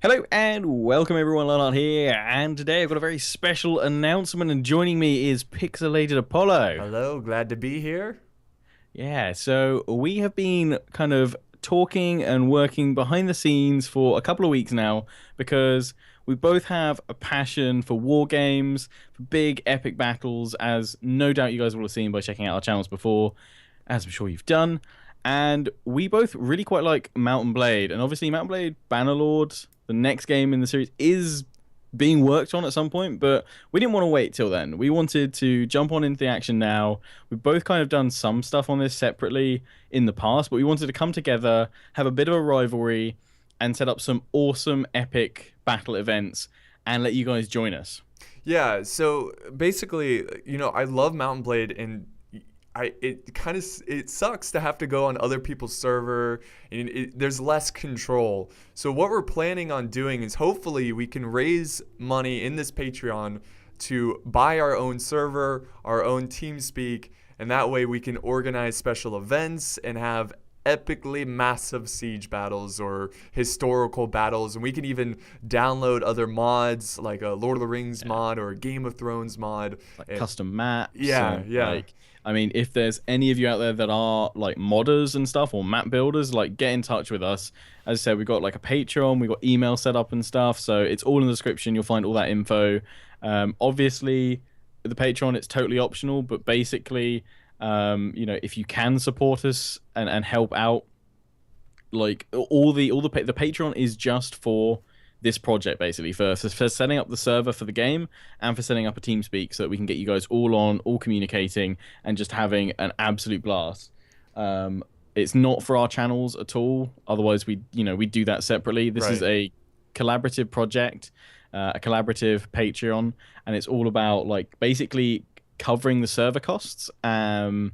Hello and welcome everyone, Leonard here, and today I've got a very special announcement, and joining me is Pixelated Apollo. Hello, glad to be here. Yeah, so we have been kind of talking and working behind the scenes for a couple of weeks now because we both have a passion for war games, for big epic battles, as no doubt you guys will have seen by checking out our channels before, as I'm sure you've done. And we both really quite like Mount & Blade, and obviously Mount & Blade Bannerlord, the next game in the series, is being worked on at some point, but we didn't want to wait till then. We wanted to jump on into the action now. We've both kind of done some stuff on this separately in the past, but we wanted to come together, have a bit of a rivalry, and set up some awesome epic battle events and let you guys join us. Yeah, so basically, I love Mountain Blade, and it kind of it sucks to have to go on other people's server, and there's less control. So what we're planning on doing is hopefully we can raise money in this Patreon to buy our own server, our own TeamSpeak, and that way we can organize special events and have epically massive siege battles or historical battles, and we can even download other mods like a Lord of the Rings mod or a Game of Thrones mod, Like custom maps. yeah, And, yeah. like, I mean, if there's any of you out there that are like modders and stuff or map builders, like get in touch with us. As I said, we've got like a Patreon, we've got email set up and stuff, so it's all in the description. You'll find all that info. Obviously, the Patreon, it's totally optional, but basically, if you can support us and help out, like the Patreon is just for this project, basically for setting up the server for the game and for setting up a TeamSpeak so that we can get you guys all on, all communicating, and just having an absolute blast. It's not for our channels at all. Otherwise, we do that separately. This is Right. a collaborative project, a collaborative Patreon, and it's all about like basically covering the server costs. And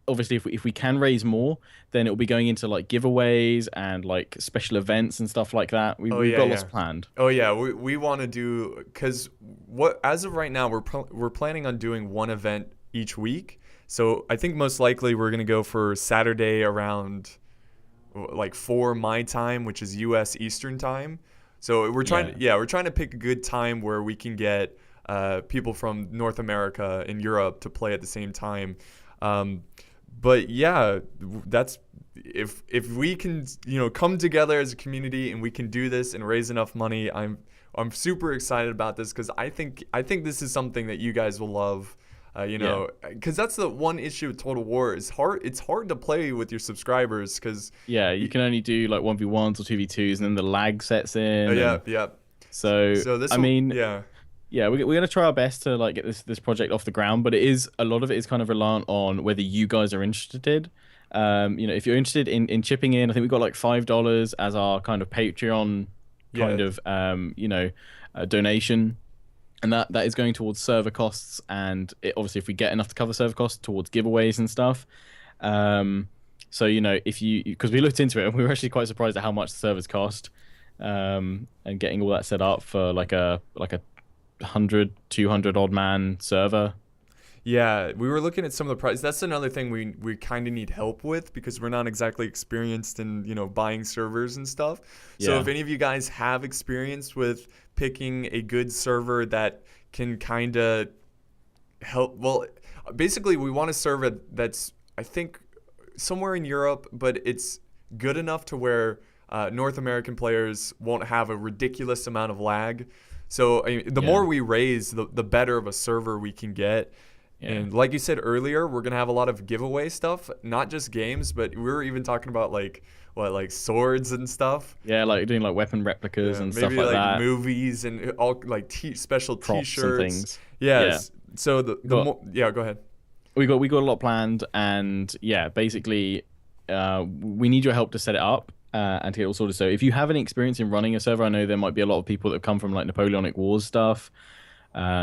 obviously, if we can raise more, then it'll be going into like giveaways and like special events and stuff like that. Oh We've yeah, got lots yeah. planned. Oh yeah, we want to do, because what as of right now we're planning on doing one event each week. So I think most likely we're gonna go for Saturday around like 4 my time, which is U.S. Eastern time. So Yeah. we're trying to pick a good time where we can get people from North America and Europe to play at the same time. Um, but yeah, that's if we can come together as a community and we can do this and raise enough money. I'm super excited about this because I think this is something that you guys will love. Yeah. Because that's the one issue with Total War. It's hard to play with your subscribers because Yeah, you can only do like 1v1s or 2v2s, and then the lag sets in. yeah, And yeah. so, So this I will, mean, yeah. yeah, we're gonna try our best to like get this project off the ground, but a lot of it is kind of reliant on whether you guys are interested. If you're interested in chipping in, I think we've got like $5 as our kind of Patreon kind Yeah. of donation, and that is going towards server costs, and obviously if we get enough to cover server costs, towards giveaways and stuff. So if you, because we looked into it and we were actually quite surprised at how much the servers cost, and getting all that set up for like a 100 200 odd man server. Yeah, we were looking at some of the prices. That's another thing we kind of need help with because we're not exactly experienced in, buying servers and stuff. So Yeah. if any of you guys have experience with picking a good server that can kind of help, well, basically we want a server that's, I think, somewhere in Europe, but it's good enough to where North American players won't have a ridiculous amount of lag. So the Yeah. more we raise, the better of a server we can get. Yeah. And like you said earlier, we're gonna have a lot of giveaway stuff, not just games, but we were even talking about like swords and stuff. Yeah, like doing like weapon replicas Yeah, and stuff maybe like like that, movies and all like special props and T-shirts. things. Yeah. Yes. So the Got more, yeah, go ahead. we got a lot planned, and yeah, basically, we need your help to set it up, and to get all sorted. So if you have any experience in running a server, I know there might be a lot of people that have come from like Napoleonic Wars stuff,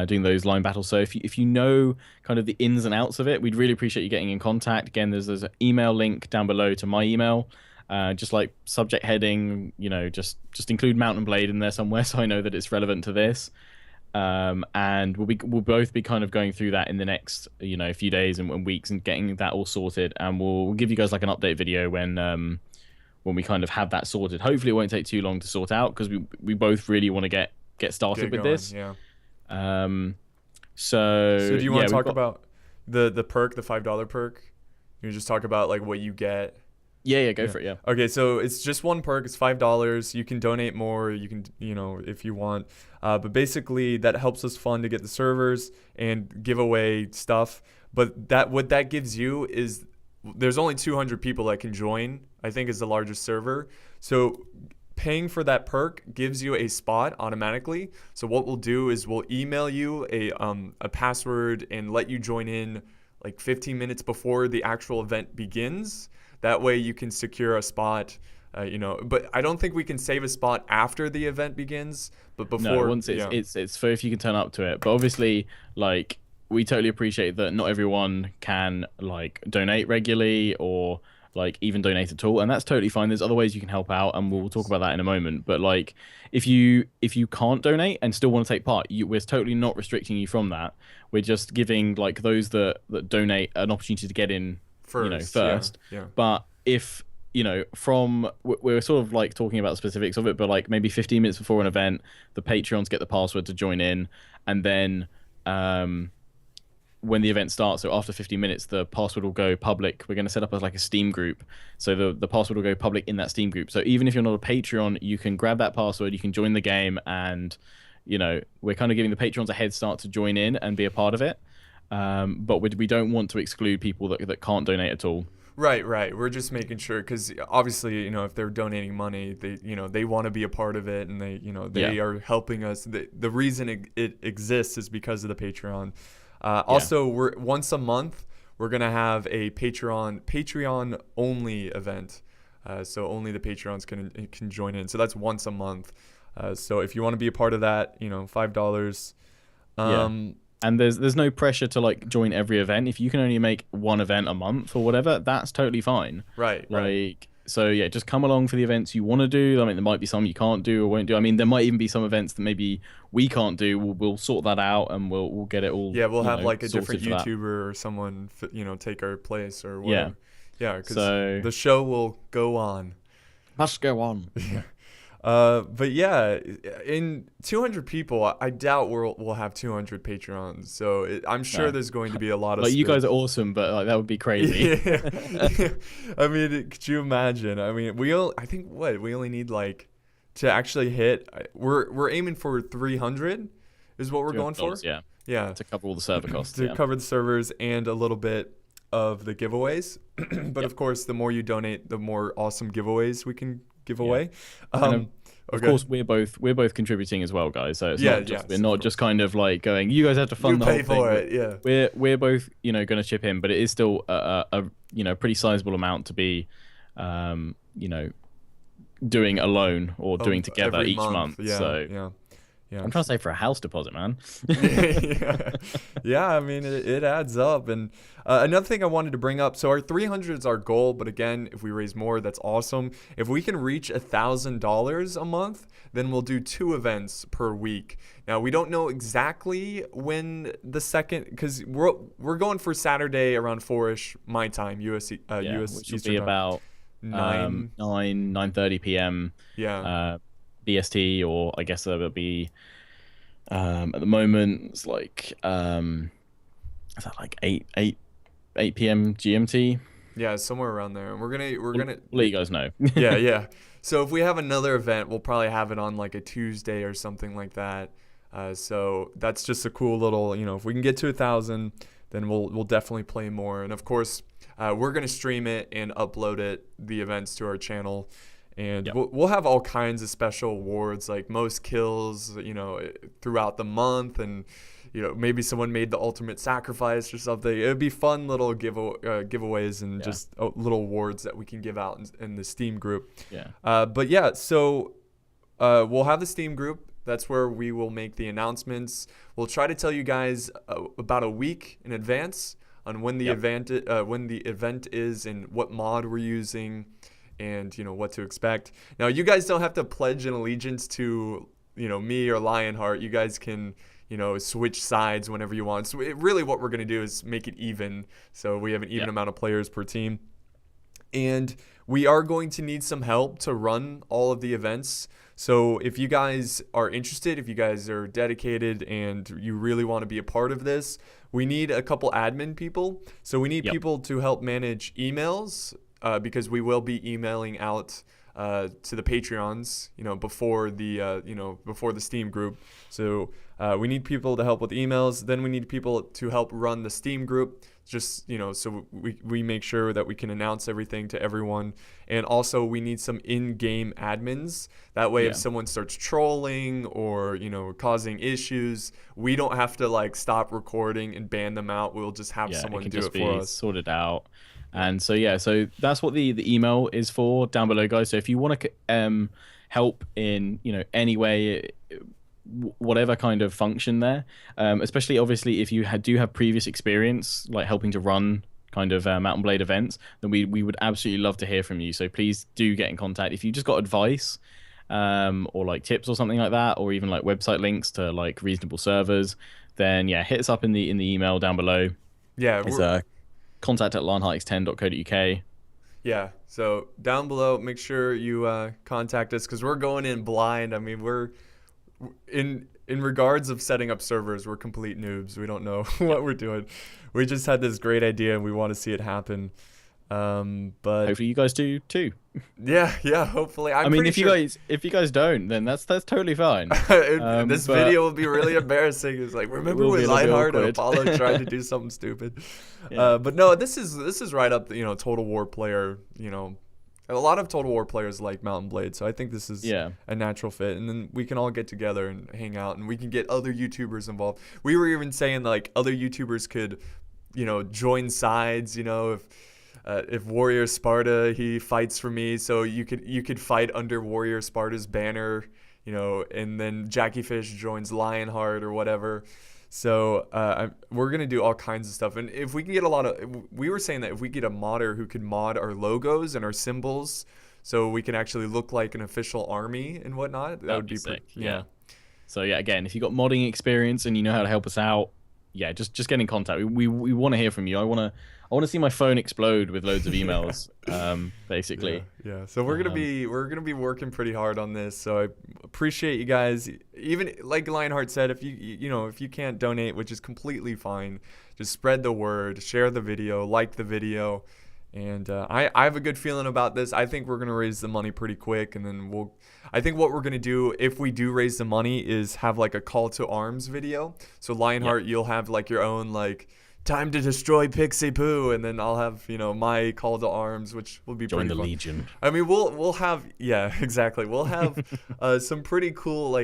doing those line battles. So if you know kind of the ins and outs of it, we'd really appreciate you getting in contact. Again, there's an email link down below to my email. Just like subject heading, just include Mount & Blade in there somewhere, so I know that it's relevant to this. And we'll both be kind of going through that in the next few days and weeks and getting that all sorted. And we'll give you guys like an update video when we kind of have that sorted. Hopefully, it won't take too long to sort out because we both really want to get started with going, this. yeah. So do you want to talk about the perk, the $5 perk? You just talk about like what you get. Yeah, go for it. Yeah. Okay, so it's just one perk. It's $5. You can donate more. You can, if you want. But basically, that helps us fund to get the servers and give away stuff. But what that gives you is there's only 200 people that can join. I think is the largest server. So paying for that perk gives you a spot automatically. So what we'll do is we'll email you a password and let you join in like 15 minutes before the actual event begins. That way you can secure a spot, but I don't think we can save a spot after the event begins, but before. No, once it's for if you can turn up to it. But obviously, like, we totally appreciate that not everyone can like donate regularly or like even donate at all, and that's totally fine. There's other ways you can help out, and we'll talk about that in a moment. But like, if you can't donate and still want to take part, we're totally not restricting you from that. We're just giving like those that donate an opportunity to get in first. Yeah. But if we're sort of like talking about the specifics of it, but like maybe 15 minutes before an event, the Patreons get the password to join in, and then when the event starts, so after 15 minutes, the password will go public. We're going to set up as like a Steam group, so the password will go public in that Steam group. So even if you're not a Patreon, you can grab that password, you can join the game, and we're kind of giving the Patrons a head start to join in and be a part of it. But we don't want to exclude people that can't donate at all. Right. We're just making sure, because obviously, if they're donating money, they want to be a part of it, and they are helping us. The reason it exists is because of the Patreon. Also, we're once a month we're gonna have a Patreon only event, so only the Patreons can join in. So that's once a month. So if you want to be a part of that, $5. And there's no pressure to like join every event. If you can only make one event a month or whatever, that's totally fine. Right. So yeah, just come along for the events you want to do. I mean, there might be some you can't do or won't do. I mean, there might even be some events that maybe we can't do. We'll sort that out, and we'll get it all. Yeah, we'll have like a different YouTuber or someone, take our place or whatever. Yeah, because the show will go on. Must go on. Yeah. But yeah, in 200 people, I doubt we'll have 200 Patrons. So I'm sure there's going to be a lot of. Like, you guys are awesome, but like that would be crazy. Yeah. I mean, could you imagine? I mean, we only need like to actually hit. We're aiming for 300, is what we're going for. Yeah. To cover all the server costs. To cover the servers and a little bit of the giveaways. But of course, the more you donate, the more awesome giveaways we can give away. Of course, we're both contributing as well, guys. So we're not just kind of like going, you guys have to fund the whole thing. You pay for it, yeah. We're both going to chip in, but it is still a pretty sizable amount to be doing alone or doing together each month. Yeah. I'm trying to say for a house deposit, man. Yeah, I mean, it adds up. And another thing I wanted to bring up, so our 300 is our goal, but again, if we raise more, that's awesome. If we can reach $1,000 a month, then we'll do 2 events per week. Now, we don't know exactly when the second, because we're going for Saturday around 4-ish my time, US which Eastern will be about 9:30 p.m. BST, or I guess that would be at the moment it's like is that like 8 p.m. GMT? Yeah, somewhere around there. And we'll let you guys know. Yeah. So if we have another event, we'll probably have it on like a Tuesday or something like that. So that's just a cool little, if we can get to 1,000, then we'll definitely play more. And of course, we're gonna stream it and upload the events to our channel. And we'll have all kinds of special awards, like most kills, throughout the month, and maybe someone made the ultimate sacrifice or something. It'd be fun little giveaways and just little awards that we can give out in the Steam group. So we'll have the Steam group. That's where we will make the announcements. We'll try to tell you guys about a week in advance on when the event is and what mod we're using, and what to expect. Now, you guys don't have to pledge an allegiance to me or Lionheart. You guys can switch sides whenever you want. So really what we're going to do is make it even, so we have an even amount of players per team. And we are going to need some help to run all of the events. So if you guys are interested, if you guys are dedicated and you really want to be a part of this, we need a couple admin people. So we need people to help manage emails, because we will be emailing out to the Patreons, before the Steam group. So we need people to help with emails. Then we need people to help run the Steam group, just, so we make sure that we can announce everything to everyone. And also we need some in-game admins. That way, if someone starts trolling or, causing issues, we don't have to stop recording and ban them out. We'll just have someone do it for us. Sorted out. And so that's what the email is for down below, guys. So if you want to help in any way, whatever kind of function there, especially obviously if you do have previous experience like helping to run kind of Mount & Blade events, then we would absolutely love to hear from you. So please do get in contact if you just got advice or tips or something like that, or even website links to reasonable servers. Then hit us up in the email down below. It's contact@lionheartx10.co.uk. Yeah, so down below, make sure you contact us, because we're going in blind. I mean, we're in regards of setting up servers, we're complete noobs. We don't know what we're doing. We just had this great idea and we want to see it happen. But hopefully you guys do too. Yeah, hopefully. I mean, if you guys don't, then that's totally fine. This video will be really embarrassing. It's remember when Lionheart and Apollo tried to do something stupid? But no, this is right up Total War player. A lot of Total War players like Mount & Blade, so I think this is a natural fit. And then we can all get together and hang out, and we can get other YouTubers involved. We were even saying other YouTubers could, join sides. If Warrior Sparta, he fights for me, so you could fight under Warrior Sparta's banner, and then Jackie Fish joins Lionheart or whatever. So we're going to do all kinds of stuff. And if we can get we were saying that if we get a modder who could mod our logos and our symbols so we can actually look like an official army and whatnot, that would be sick. Yeah. So again, if you got modding experience and you know how to help us out, just get in contact. We want to hear from you. I want to see my phone explode with loads of emails, basically. Yeah. So we're gonna be working pretty hard on this. So I appreciate you guys. Even like Lionheart said, if you can't donate, which is completely fine, just spread the word, share the video, like the video, and I have a good feeling about this. I think we're gonna raise the money pretty quick, and then I think what we're gonna do if we do raise the money is have a call to arms video. So Lionheart, you'll have your own time to destroy Pixie Poo, and then I'll have my call to arms, which will be join pretty the fun. Legion. I mean, we'll have exactly. We'll have some pretty cool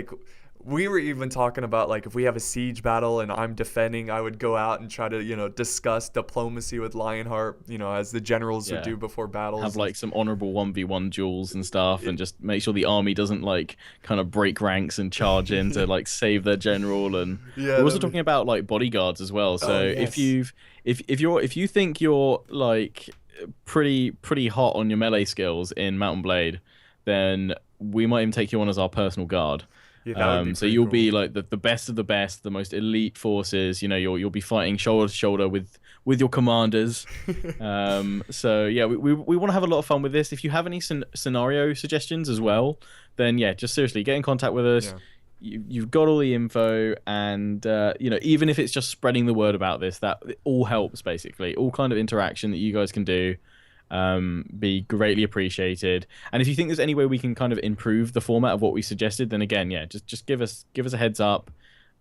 we were even talking about if we have a siege battle and I'm defending, I would go out and try to discuss diplomacy with Lionheart, as the generals would do before battles. Have some honorable 1v1 duels and stuff, and just make sure the army doesn't kind of break ranks and charge in to save their general. And we're also talking about bodyguards as well. So if you think you're pretty hot on your melee skills in Mount & Blade, then we might even take you on as our personal guard. So you'll be the best of the best, the most elite forces. You'll be fighting shoulder to shoulder with your commanders. So we want to have a lot of fun with this. If you have any scenario suggestions as well, then just seriously get in contact with us. You've got all the info, and even if it's just spreading the word about this, that it all helps. Basically, all kind of interaction that you guys can do. Be greatly appreciated. And if you think there's any way we can kind of improve the format of what we suggested, then again, just give us a heads up,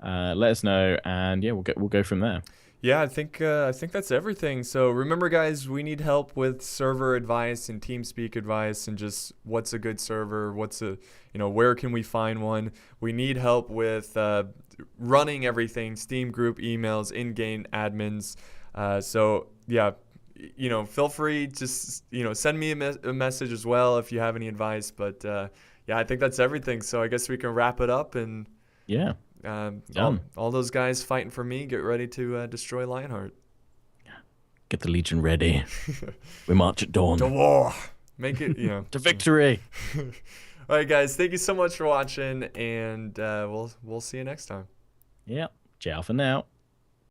let us know, and we'll go from there. I think that's everything. So remember, guys, we need help with server advice and TeamSpeak advice, and just what's a good server, where can we find one. We need help with running everything, Steam group, emails, in-game admins. Feel free, just send me a message as well if you have any advice. But I think that's everything. So I guess we can wrap it up, and all those guys fighting for me, get ready to destroy Lionheart. Get the Legion ready. We march at dawn. To war. Make it to victory. All right, guys. Thank you so much for watching, and we'll see you next time. Ciao for now.